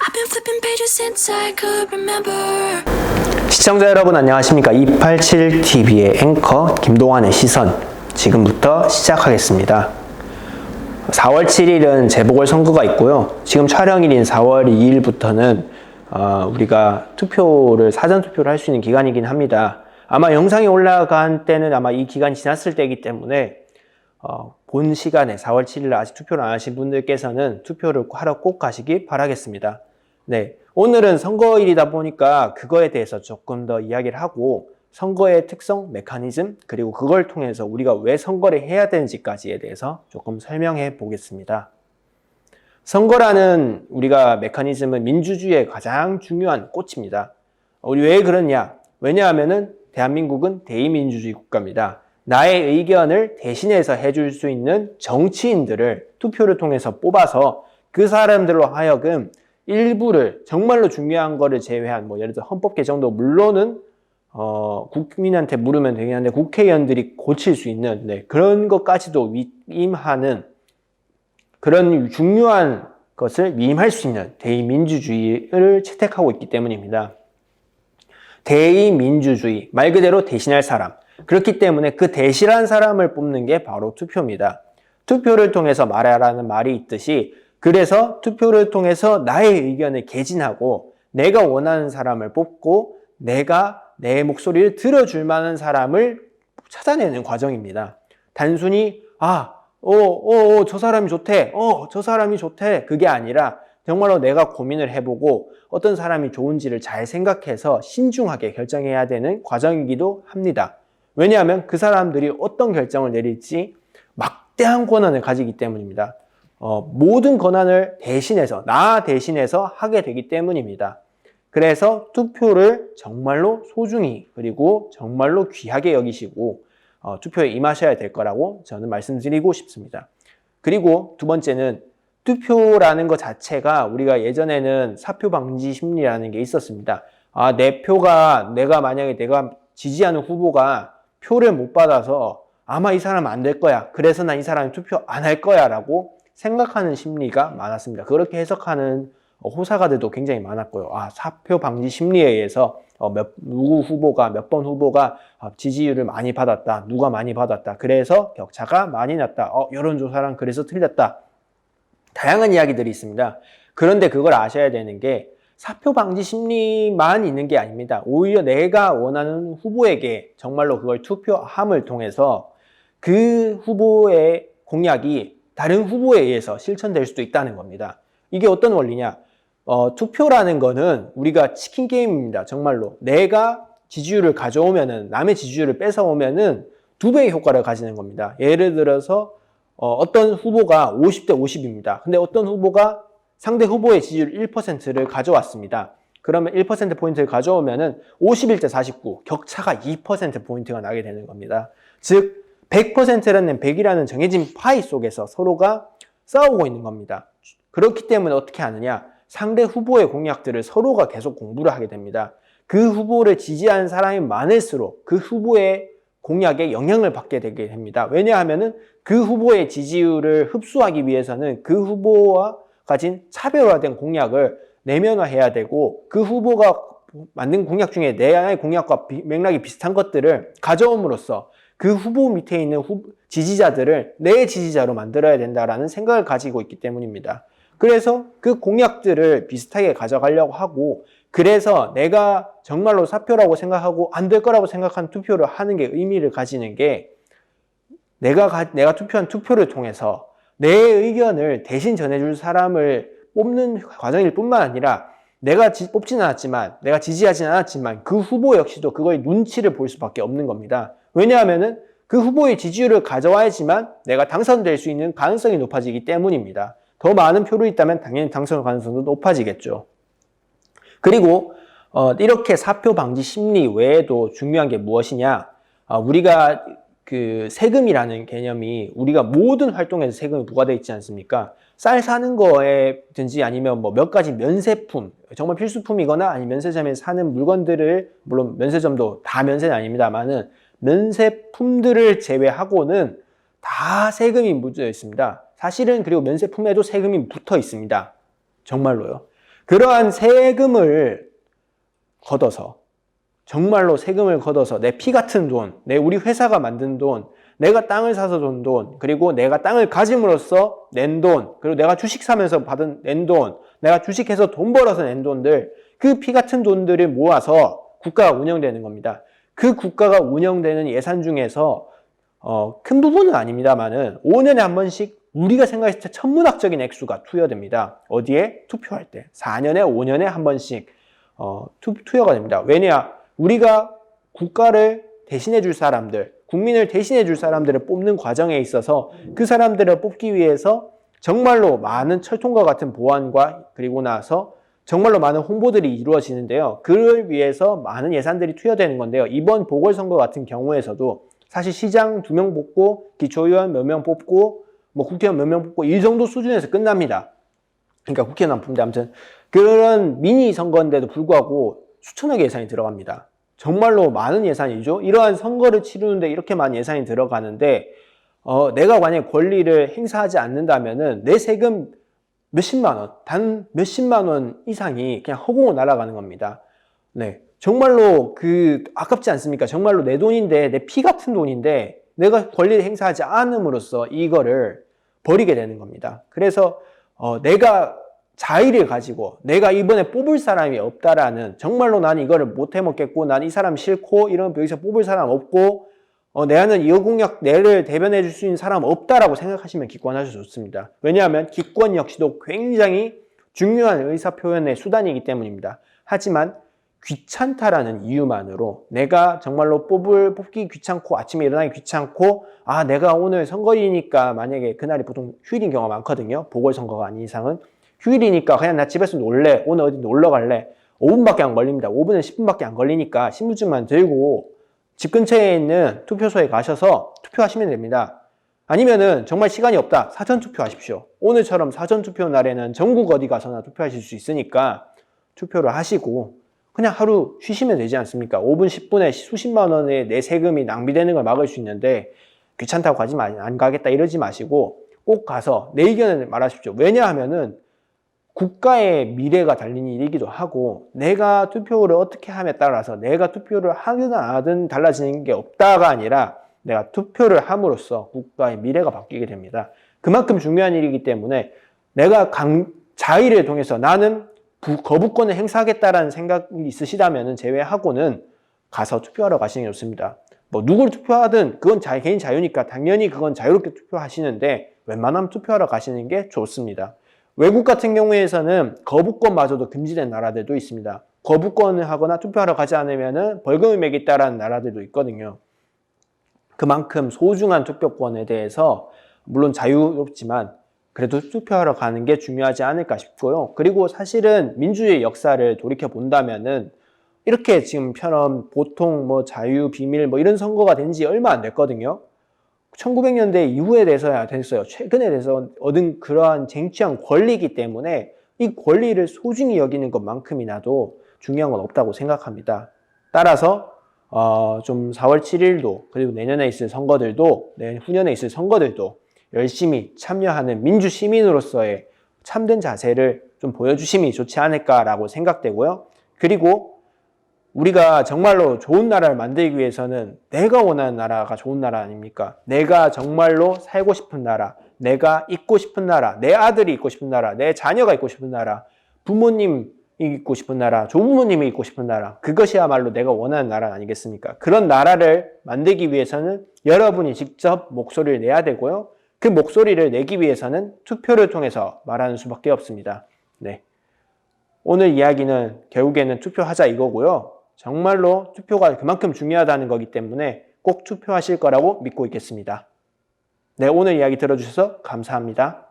I've been flipping pages since I could remember. 시청자 여러분 안녕하십니까. 287TV의 앵커 김동환의 시선 지금부터 시작하겠습니다. 4월 7일은 재보궐선거가 있고요. 지금 촬영일인 4월 2일부터는 우리가 사전투표를 할 수 있는 기간이긴 합니다. 아마 영상이 올라간 때는 아마 이 기간이 지났을 때이기 때문에 본 시간에 4월 7일 아직 투표를 안 하신 분들께서는 투표를 하러 꼭 가시기 바라겠습니다. 네, 오늘은 선거일이다 보니까 그거에 대해서 조금 더 이야기를 하고 선거의 특성, 메커니즘, 그리고 그걸 통해서 우리가 왜 선거를 해야 되는지까지에 대해서 조금 설명해 보겠습니다. 선거라는 우리가 메커니즘은 민주주의의 가장 중요한 꽃입니다. 우리 왜 그러냐? 왜냐하면은 대한민국은 대의민주주의 국가입니다. 나의 의견을 대신해서 해줄 수 있는 정치인들을 투표를 통해서 뽑아서 그 사람들로 하여금 일부를 정말로 중요한 거를 제외한 예를 들어 헌법 개정도 물론은 국민한테 물으면 되긴 한데 국회의원들이 고칠 수 있는 그런 것까지도 위임하는 그런 중요한 것을 위임할 수 있는 대의민주주의를 채택하고 있기 때문입니다. 대의민주주의, 말 그대로 대신할 사람. 그렇기 때문에 그 대신한 사람을 뽑는 게 바로 투표입니다. 투표를 통해서 말하라는 말이 있듯이 그래서 투표를 통해서 나의 의견을 개진하고 내가 원하는 사람을 뽑고 내가 내 목소리를 들어줄 만한 사람을 찾아내는 과정입니다. 단순히 저 사람이 좋대. 저 사람이 좋대. 그게 아니라 정말로 내가 고민을 해보고 어떤 사람이 좋은지를 잘 생각해서 신중하게 결정해야 되는 과정이기도 합니다. 왜냐하면 그 사람들이 어떤 결정을 내릴지 막대한 권한을 가지기 때문입니다. 모든 권한을 나 대신해서 하게 되기 때문입니다. 그래서 투표를 정말로 소중히 그리고 정말로 귀하게 여기시고 투표에 임하셔야 될 거라고 저는 말씀드리고 싶습니다. 그리고 두 번째는 투표라는 것 자체가 우리가 예전에는 사표 방지 심리라는 게 있었습니다. 만약에 내가 지지하는 후보가 표를 못 받아서 아마 이 사람 안 될 거야. 그래서 난 이 사람 투표 안 할 거야 라고 생각하는 심리가 많았습니다. 그렇게 해석하는 호사가들도 굉장히 많았고요. 사표 방지 심리에 의해서 몇 번 후보가 지지율을 많이 받았다. 누가 많이 받았다. 그래서 격차가 많이 났다. 여론조사랑 그래서 틀렸다. 다양한 이야기들이 있습니다. 그런데 그걸 아셔야 되는 게 사표 방지 심리만 있는 게 아닙니다. 오히려 내가 원하는 후보에게 정말로 그걸 투표함을 통해서 그 후보의 공약이 다른 후보에 의해서 실천될 수도 있다는 겁니다. 이게 어떤 원리냐? 투표라는 거는 우리가 치킨 게임입니다. 정말로 내가 지지율을 가져오면은 남의 지지율을 뺏어오면은 2배의 효과를 가지는 겁니다. 예를 들어서 어떤 후보가 50대 50입니다. 근데 어떤 후보가 상대 후보의 지지율 1%를 가져왔습니다. 그러면 1%포인트를 가져오면은 51대 49, 격차가 2%포인트가 나게 되는 겁니다. 즉, 100%라는 100이라는 정해진 파이 속에서 서로가 싸우고 있는 겁니다. 그렇기 때문에 어떻게 하느냐? 상대 후보의 공약들을 서로가 계속 공부를 하게 됩니다. 그 후보를 지지하는 사람이 많을수록 그 후보의 공약에 영향을 받게 되게 됩니다. 왜냐하면은 그 후보의 지지율을 흡수하기 위해서는 그 후보와 가진 차별화된 공약을 내면화해야 되고 그 후보가 만든 공약 중에 내 안의 공약과 맥락이 비슷한 것들을 가져옴으로써 그 후보 밑에 있는 지지자들을 내 지지자로 만들어야 된다라는 생각을 가지고 있기 때문입니다. 그래서 그 공약들을 비슷하게 가져가려고 하고 그래서 내가 정말로 사표라고 생각하고 안 될 거라고 생각한 투표를 하는 게 의미를 가지는 게 내가 투표한 투표를 통해서 내 의견을 대신 전해줄 사람을 뽑는 과정일 뿐만 아니라 내가 뽑지는 않았지만 내가 지지하지는 않았지만 그 후보 역시도 그거의 눈치를 볼 수밖에 없는 겁니다. 왜냐하면은 그 후보의 지지율을 가져와야지만 내가 당선될 수 있는 가능성이 높아지기 때문입니다. 더 많은 표를 있다면 당연히 당선 가능성도 높아지겠죠. 그리고 이렇게 사표 방지 심리 외에도 중요한 게 무엇이냐? 우리가 그 세금이라는 개념이 우리가 모든 활동에서 세금이 부과되어 있지 않습니까? 쌀 사는 거에든지 아니면 몇 가지 면세품, 정말 필수품이거나 아니면 면세점에서 사는 물건들을, 물론 면세점도 다 면세는 아닙니다만은 면세품들을 제외하고는 다 세금이 묻어 있습니다. 사실은 그리고 면세품에도 세금이 붙어 있습니다. 정말로요. 그러한 세금을 걷어서, 정말로 세금을 걷어서 내 피 같은 돈, 우리 회사가 만든 돈, 내가 땅을 사서 준 돈, 그리고 내가 땅을 가짐으로써 낸 돈, 그리고 내가 주식 사면서 낸 돈, 내가 주식해서 돈 벌어서 낸 돈들, 그 피 같은 돈들을 모아서 국가가 운영되는 겁니다. 그 국가가 운영되는 예산 중에서 큰 부분은 아닙니다만은 5년에 한 번씩 우리가 생각했을 때 천문학적인 액수가 투여됩니다. 어디에? 투표할 때. 4년에 5년에 한 번씩 투여가 됩니다. 왜냐? 우리가 국가를 대신해 줄 사람들, 국민을 대신해 줄 사람들을 뽑는 과정에 있어서 그 사람들을 뽑기 위해서 정말로 많은 철통과 같은 보완과 그리고 나서 정말로 많은 홍보들이 이루어지는데요. 그를 위해서 많은 예산들이 투여되는 건데요. 이번 보궐선거 같은 경우에서도 사실 시장 2명 뽑고 기초의원 몇 명 뽑고 뭐 국회의원 몇 명 뽑고 이 정도 수준에서 끝납니다. 그러니까 국회의원 안 뽑는데 아무튼 그런 미니 선거인데도 불구하고 수천억의 예산이 들어갑니다. 정말로 많은 예산이죠. 이러한 선거를 치르는데 이렇게 많은 예산이 들어가는데 내가 만약에 권리를 행사하지 않는다면은 내 세금 몇십만 원, 단 몇십만 원 이상이 그냥 허공으로 날아가는 겁니다. 네. 정말로 아깝지 않습니까? 정말로 내 돈인데, 내 피 같은 돈인데, 내가 권리를 행사하지 않음으로써 이거를 버리게 되는 겁니다. 그래서, 내가 자의를 가지고, 내가 이번에 뽑을 사람이 없다라는, 정말로 난 이거를 못 해먹겠고, 난 이 사람 싫고, 이런 여기서 뽑을 사람 없고, 내는 이 공약 내를 대변해 줄 수 있는 사람 없다라고 생각하시면 기권하셔도 좋습니다. 왜냐하면 기권 역시도 굉장히 중요한 의사표현의 수단이기 때문입니다. 하지만 귀찮다라는 이유만으로 내가 정말로 뽑기 귀찮고 아침에 일어나기 귀찮고 내가 오늘 선거일이니까 만약에 그날이 보통 휴일인 경우가 많거든요. 보궐선거가 아닌 이상은. 휴일이니까 그냥 나 집에서 놀래. 오늘 어디 놀러 갈래. 5분밖에 안 걸립니다. 5분에서 10분밖에 안 걸리니까 신분증만 들고 집 근처에 있는 투표소에 가셔서 투표하시면 됩니다. 아니면은 정말 시간이 없다. 사전투표하십시오. 오늘처럼 사전투표 날에는 전국 어디 가서나 투표하실 수 있으니까 투표를 하시고 그냥 하루 쉬시면 되지 않습니까? 5분, 10분에 수십만 원의 내 세금이 낭비되는 걸 막을 수 있는데 귀찮다고 안 가겠다 이러지 마시고 꼭 가서 내 의견을 말하십시오. 왜냐하면은 국가의 미래가 달린 일이기도 하고 내가 투표를 어떻게 함에 따라서 내가 투표를 하든 안 하든 달라지는 게 없다가 아니라 내가 투표를 함으로써 국가의 미래가 바뀌게 됩니다. 그만큼 중요한 일이기 때문에 내가 자의를 통해서 나는 거부권을 행사하겠다라는 생각이 있으시다면 제외하고는 가서 투표하러 가시는 게 좋습니다. 뭐 누구를 투표하든 그건 개인 자유니까 당연히 그건 자유롭게 투표하시는데 웬만하면 투표하러 가시는 게 좋습니다. 외국 같은 경우에서는 거부권마저도 금지된 나라들도 있습니다. 거부권을 하거나 투표하러 가지 않으면 벌금을 매겠다라는 나라들도 있거든요. 그만큼 소중한 투표권에 대해서 물론 자유롭지만 그래도 투표하러 가는 게 중요하지 않을까 싶고요. 그리고 사실은 민주주의 역사를 돌이켜 본다면은 이렇게 지금처럼 보통 뭐 자유, 비밀 뭐 이런 선거가 된 지 얼마 안 됐거든요. 1900년대 이후에 돼서야 됐어요. 최근에 돼서 얻은 그러한 쟁취한 권리이기 때문에 이 권리를 소중히 여기는 것만큼이나도 중요한 건 없다고 생각합니다. 따라서 좀 4월 7일도 그리고 내년에 있을 선거들도 후년에 있을 선거들도 열심히 참여하는 민주시민으로서의 참된 자세를 좀 보여주심이 좋지 않을까라고 생각되고요. 그리고 우리가 정말로 좋은 나라를 만들기 위해서는 내가 원하는 나라가 좋은 나라 아닙니까? 내가 정말로 살고 싶은 나라, 내가 있고 싶은 나라, 내 아들이 있고 싶은 나라, 내 자녀가 있고 싶은 나라, 부모님이 있고 싶은 나라, 조부모님이 있고 싶은 나라, 그것이야말로 내가 원하는 나라 아니겠습니까? 그런 나라를 만들기 위해서는 여러분이 직접 목소리를 내야 되고요. 그 목소리를 내기 위해서는 투표를 통해서 말하는 수밖에 없습니다. 네. 오늘 이야기는 결국에는 투표하자 이거고요. 정말로 투표가 그만큼 중요하다는 거기 때문에 꼭 투표하실 거라고 믿고 있겠습니다. 네, 오늘 이야기 들어주셔서 감사합니다.